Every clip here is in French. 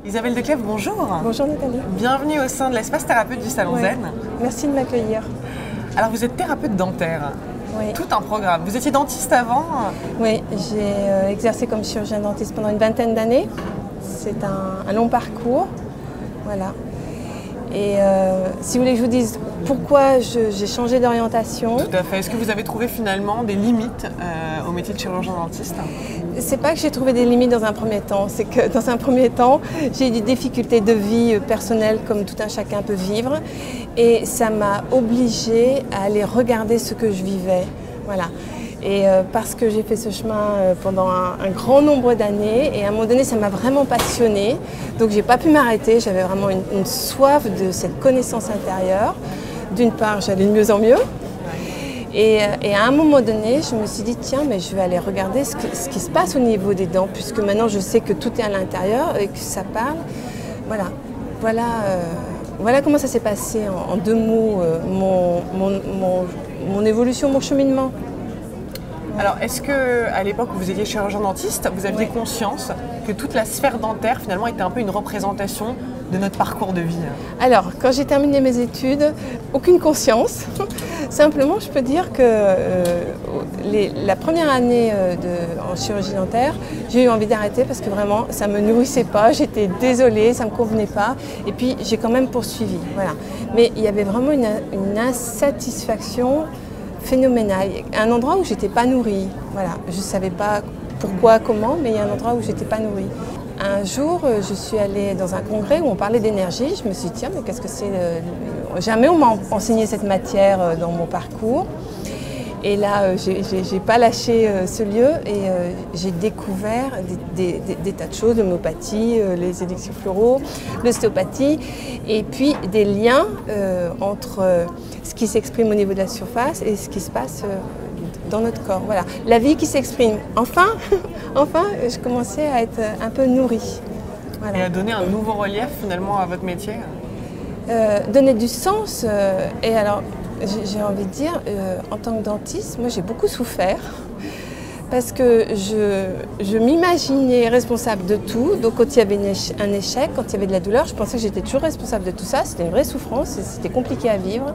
Isabelle Declèves, bonjour. Bonjour Nathalie. Bienvenue au sein de l'espace thérapeute du Salon Zen. Merci de m'accueillir. Alors vous êtes thérapeute dentaire, Oui. Tout un programme. Vous étiez dentiste avant? Oui, j'ai exercé comme chirurgien dentiste pendant une vingtaine d'années. C'est un long parcours. Voilà. Et si vous voulez que je vous dise pourquoi j'ai changé d'orientation. Tout à fait. Est-ce que vous avez trouvé finalement des limites au métier de chirurgien dentiste? C'est pas que j'ai trouvé des limites dans un premier temps, c'est que dans un premier temps, j'ai eu des difficultés de vie personnelle comme tout un chacun peut vivre. Et ça m'a obligée à aller regarder ce que je vivais. Voilà. Et parce que j'ai fait ce chemin pendant un grand nombre d'années, et à un moment donné, ça m'a vraiment passionnée. Donc j'ai pas pu m'arrêter, j'avais vraiment une soif de cette connaissance intérieure. D'une part, j'allais de mieux en mieux. Et à un moment donné, je me suis dit, tiens, mais je vais aller regarder ce qui se passe au niveau des dents, puisque maintenant je sais que tout est à l'intérieur et que ça parle. Voilà comment ça s'est passé en deux mots, mon évolution, mon cheminement. Alors, est-ce qu'à l'époque où vous étiez chirurgien dentiste, vous aviez conscience que toute la sphère dentaire, finalement, était un peu une représentation de notre parcours de vie? Alors, quand j'ai terminé mes études, aucune conscience. Simplement, je peux dire que la première année en chirurgie dentaire, j'ai eu envie d'arrêter parce que vraiment, ça ne me nourrissait pas. J'étais désolée, ça ne me convenait pas. Et puis, j'ai quand même poursuivi. Voilà. Mais il y avait vraiment une insatisfaction phénoménal. Un endroit où j'étais pas nourrie. Voilà. Je ne savais pas pourquoi, comment, mais il y a un endroit où j'étais pas nourrie. Un jour, je suis allée dans un congrès où on parlait d'énergie. Je me suis dit, tiens, mais qu'est-ce que c'est Jamais on m'a enseigné cette matière dans mon parcours. Et là, j'ai pas lâché ce lieu et j'ai découvert des tas de choses, l'homéopathie, les élixirs floraux, l'ostéopathie, et puis des liens entre ce qui s'exprime au niveau de la surface et ce qui se passe dans notre corps. Voilà, la vie qui s'exprime. Enfin, je commençais à être un peu nourrie. Voilà. Et à donner un nouveau relief finalement à votre métier? Donner du sens. Et alors, j'ai envie de dire, en tant que dentiste, moi j'ai beaucoup souffert parce que je m'imaginais responsable de tout. Donc quand il y avait un échec, quand il y avait de la douleur, je pensais que j'étais toujours responsable de tout ça. C'était une vraie souffrance, c'était compliqué à vivre.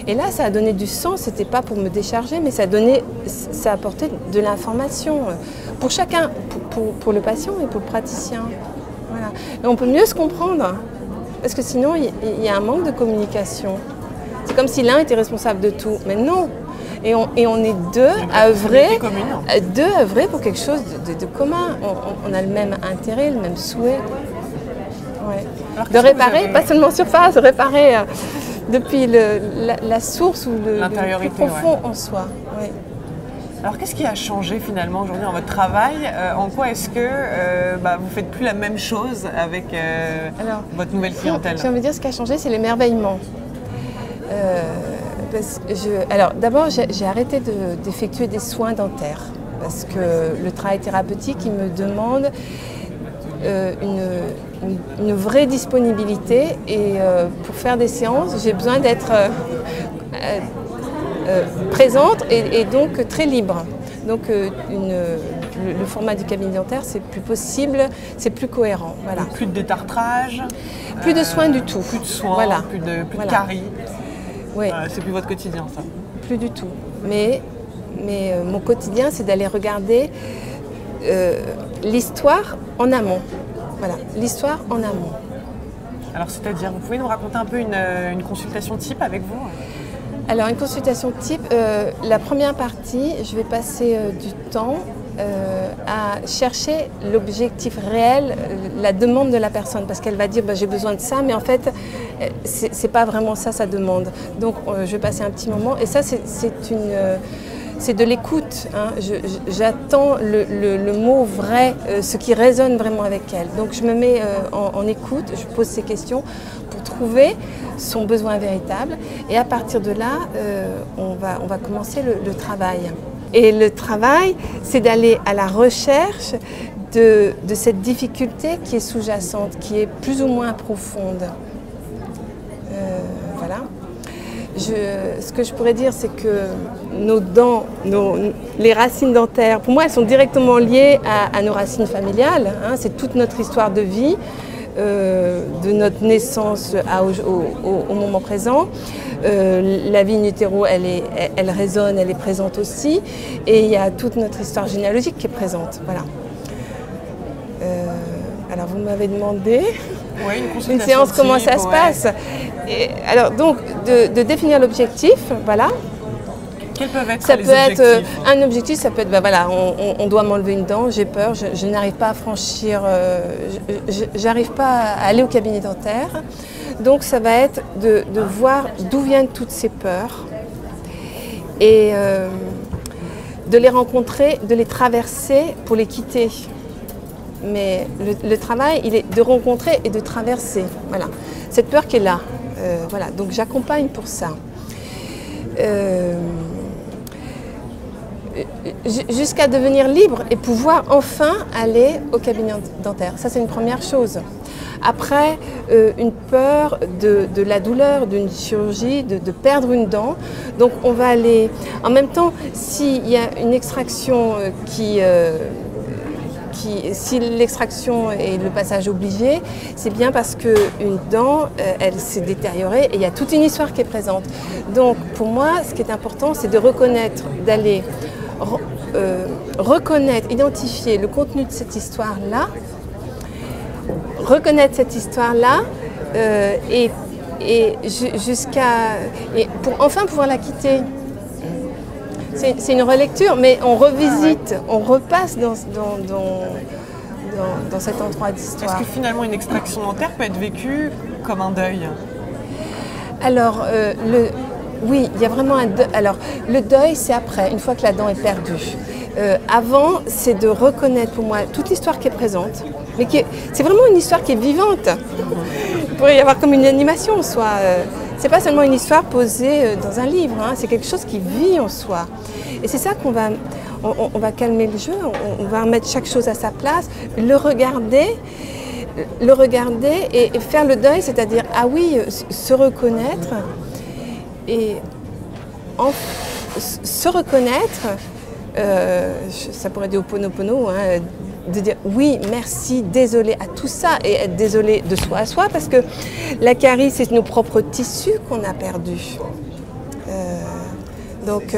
Et là, ça a donné du sens. C'était pas pour me décharger, mais ça a apporté de l'information pour chacun, pour le patient et pour le praticien. Voilà. Et on peut mieux se comprendre parce que sinon il y a un manque de communication. C'est comme si l'un était responsable de tout, mais non. Et on est deux à œuvrer pour quelque chose de commun. On a le même intérêt, le même souhait. Ouais. De réparer, pas seulement surface, de réparer depuis la source ou le plus profond en soi. Ouais. Alors qu'est-ce qui a changé finalement aujourd'hui dans votre travail? En quoi est-ce que vous faites plus la même chose avec votre nouvelle clientèle? J'ai envie de dire, ce qui a changé, c'est l'émerveillement. Alors d'abord, j'ai arrêté d'effectuer des soins dentaires parce que le travail thérapeutique, il me demande une vraie disponibilité et pour faire des séances, j'ai besoin d'être présente et donc très libre. Donc le format du cabinet dentaire, c'est plus possible, c'est plus cohérent. Voilà. Donc, plus de détartrage? Plus de soins du tout. Plus de soins, voilà. plus de caries? Oui. C'est plus votre quotidien, ça? Plus du tout. Mais mon quotidien, c'est d'aller regarder l'histoire en amont. Voilà, l'histoire en amont. Alors, c'est-à-dire, vous pouvez nous raconter un peu une consultation type avec vous? Alors, une consultation type, la première partie, je vais passer du temps à chercher l'objectif réel, la demande de la personne, parce qu'elle va dire j'ai besoin de ça, mais en fait c'est pas vraiment ça sa demande. Donc je vais passer un petit moment et ça c'est de l'écoute. Hein. J'attends le mot vrai, ce qui résonne vraiment avec elle. Donc je me mets en écoute, je pose ces questions pour trouver son besoin véritable et à partir de là on va commencer le travail. Et le travail, c'est d'aller à la recherche de cette difficulté qui est sous-jacente, qui est plus ou moins profonde. Voilà. Ce que je pourrais dire, c'est que nos dents, les racines dentaires, pour moi, elles sont directement liées à nos racines familiales. Hein, c'est toute notre histoire de vie. de notre naissance au moment présent. La vie in utero, elle résonne, elle est présente aussi. Et il y a toute notre histoire généalogique qui est présente. Voilà. Alors vous m'avez demandé une séance, comment ça se passe. Et, alors donc de définir l'objectif, voilà. Quels peuvent être ça les peut objectifs? être un objectif, ça peut être voilà, on doit m'enlever une dent, j'ai peur, je n'arrive pas à franchir, j'arrive pas à aller au cabinet dentaire. Donc ça va être de voir d'où viennent toutes ces peurs et de les rencontrer, de les traverser pour les quitter. Mais le travail, il est de rencontrer et de traverser. Voilà, cette peur qui est là. Voilà, donc j'accompagne pour ça. Jusqu'à devenir libre et pouvoir enfin aller au cabinet dentaire. Ça, c'est une première chose. Après, une peur de la douleur, d'une chirurgie, de perdre une dent. Donc, on va aller... En même temps, s'il y a une extraction si l'extraction est le passage obligé, c'est bien parce qu'une dent, elle s'est détériorée et il y a toute une histoire qui est présente. Donc pour moi, ce qui est important, c'est de reconnaître, d'aller reconnaître, identifier le contenu de cette histoire-là, reconnaître cette histoire-là et pour enfin pouvoir la quitter. C'est une relecture, mais on revisite, on repasse dans cet endroit d'histoire. Est-ce que finalement une extraction dentaire peut être vécue comme un deuil? Alors, oui, il y a vraiment un deuil. Alors, le deuil, c'est après, une fois que la dent est perdue. Avant, c'est de reconnaître pour moi toute l'histoire qui est présente, mais c'est vraiment une histoire qui est vivante. Il pourrait y avoir comme une animation en soi. C'est pas seulement une histoire posée dans un livre, hein, c'est quelque chose qui vit en soi. Et c'est ça qu'on va, on va calmer le jeu, on va remettre chaque chose à sa place, le regarder et faire le deuil, c'est-à-dire, ah oui, se reconnaître et se reconnaître, ça pourrait être Ho'oponopono, hein, de dire oui, merci, désolé à tout ça et être désolé de soi à soi parce que la carie, c'est nos propres tissus qu'on a perdus. Donc,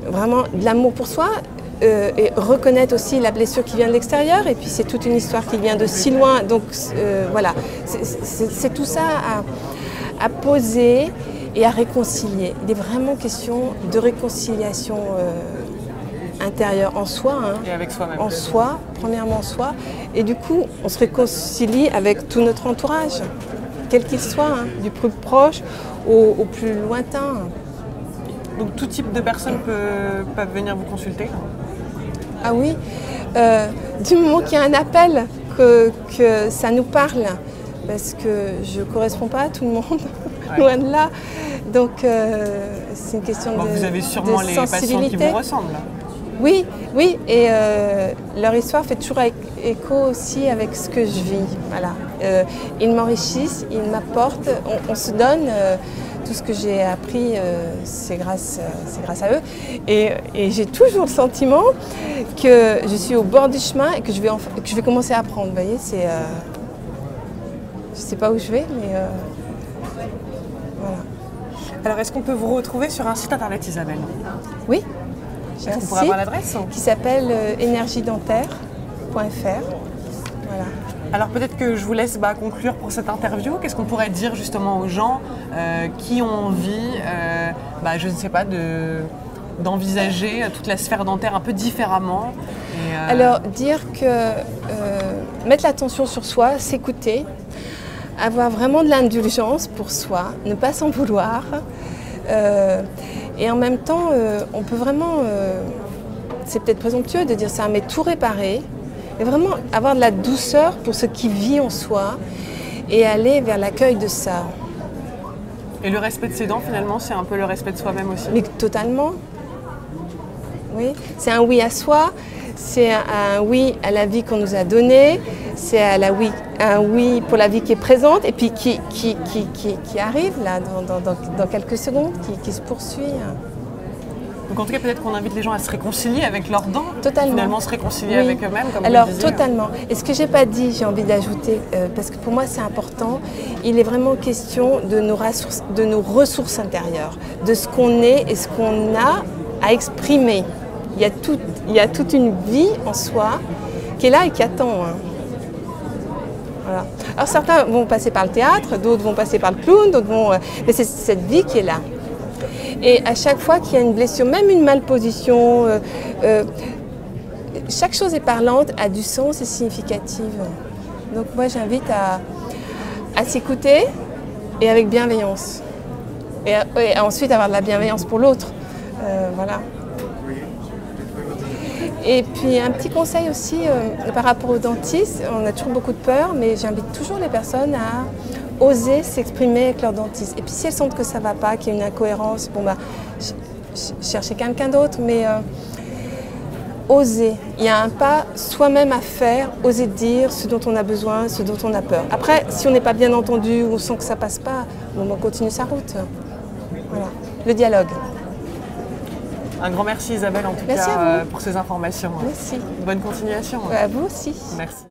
vraiment de l'amour pour soi et reconnaître aussi la blessure qui vient de l'extérieur et puis c'est toute une histoire qui vient de si loin. Donc, voilà, c'est tout ça à poser et à réconcilier. Il est vraiment question de réconciliation intérieure en soi, hein, et avec soi-même. En soi, premièrement en soi, et du coup on se réconcilie avec tout notre entourage, quel qu'il soit, hein, du plus proche au plus lointain. Donc tout type de personnes peuvent venir vous consulter? Ah oui, du moment qu'il y a un appel, que ça nous parle, parce que je ne corresponds pas à tout le monde, loin de là, donc c'est une question de vous avez sûrement les patients qui vous ressemblent. Oui, oui, et leur histoire fait toujours écho aussi avec ce que je vis. Voilà. Ils m'enrichissent, ils m'apportent, on se donne. Tout ce que j'ai appris, c'est grâce à eux. Et j'ai toujours le sentiment que je suis au bord du chemin et que je vais commencer à apprendre. Vous voyez, je ne sais pas où je vais, mais voilà. Alors, est-ce qu'on peut vous retrouver sur un site internet, Isabelle? Oui. Est-ce qu'on pourrait avoir l'adresse? Qui s'appelle energiedentaire.fr. Voilà. Alors peut-être que je vous laisse conclure pour cette interview. Qu'est-ce qu'on pourrait dire justement aux gens qui ont envie, je ne sais pas, d'envisager toute la sphère dentaire un peu différemment Alors dire que mettre l'attention sur soi, s'écouter, avoir vraiment de l'indulgence pour soi, ne pas s'en vouloir. Et en même temps, on peut vraiment, c'est peut-être présomptueux de dire ça, mais tout réparer, et vraiment avoir de la douceur pour ce qui vit en soi et aller vers l'accueil de ça. Et le respect de ses dents, finalement, c'est un peu le respect de soi-même aussi? Mais totalement. Oui, c'est un oui à soi, c'est un oui à la vie qu'on nous a donnée, c'est un oui pour la vie qui est présente et puis qui arrive là dans quelques secondes, qui se poursuit. Donc Donc en tout cas, peut-être qu'on invite les gens à se réconcilier avec leurs dents. Totalement. Finalement, se réconcilier Oui. avec eux-mêmes, comme Alors, vous le disiez. totalement. Et ce que j'ai pas dit, j'ai envie d'ajouter, parce que pour moi c'est important, il est vraiment question de nos ressources intérieures, de ce qu'on est et ce qu'on a à exprimer. Il y a toute une vie en soi qui est là et qui attend. Hein. Voilà. Alors certains vont passer par le théâtre, d'autres vont passer par le clown, d'autres vont... mais c'est cette vie qui est là. Et à chaque fois qu'il y a une blessure, même une malposition, chaque chose est parlante, a du sens et significative. Donc moi j'invite à s'écouter et avec bienveillance. Et ensuite avoir de la bienveillance pour l'autre. Voilà. Et puis un petit conseil aussi par rapport aux dentistes, on a toujours beaucoup de peur, mais j'invite toujours les personnes à oser s'exprimer avec leur dentiste. Et puis si elles sentent que ça ne va pas, qu'il y a une incohérence, bon bah, chercher quelqu'un d'autre, mais oser. Il y a un pas soi-même à faire, oser dire ce dont on a besoin, ce dont on a peur. Après, si on n'est pas bien entendu ou on sent que ça ne passe pas, bon, on continue sa route. Voilà. Le dialogue. Un grand merci Isabelle en tout Merci cas à vous. pour ces informations. Merci. Bonne continuation. À vous aussi. Merci.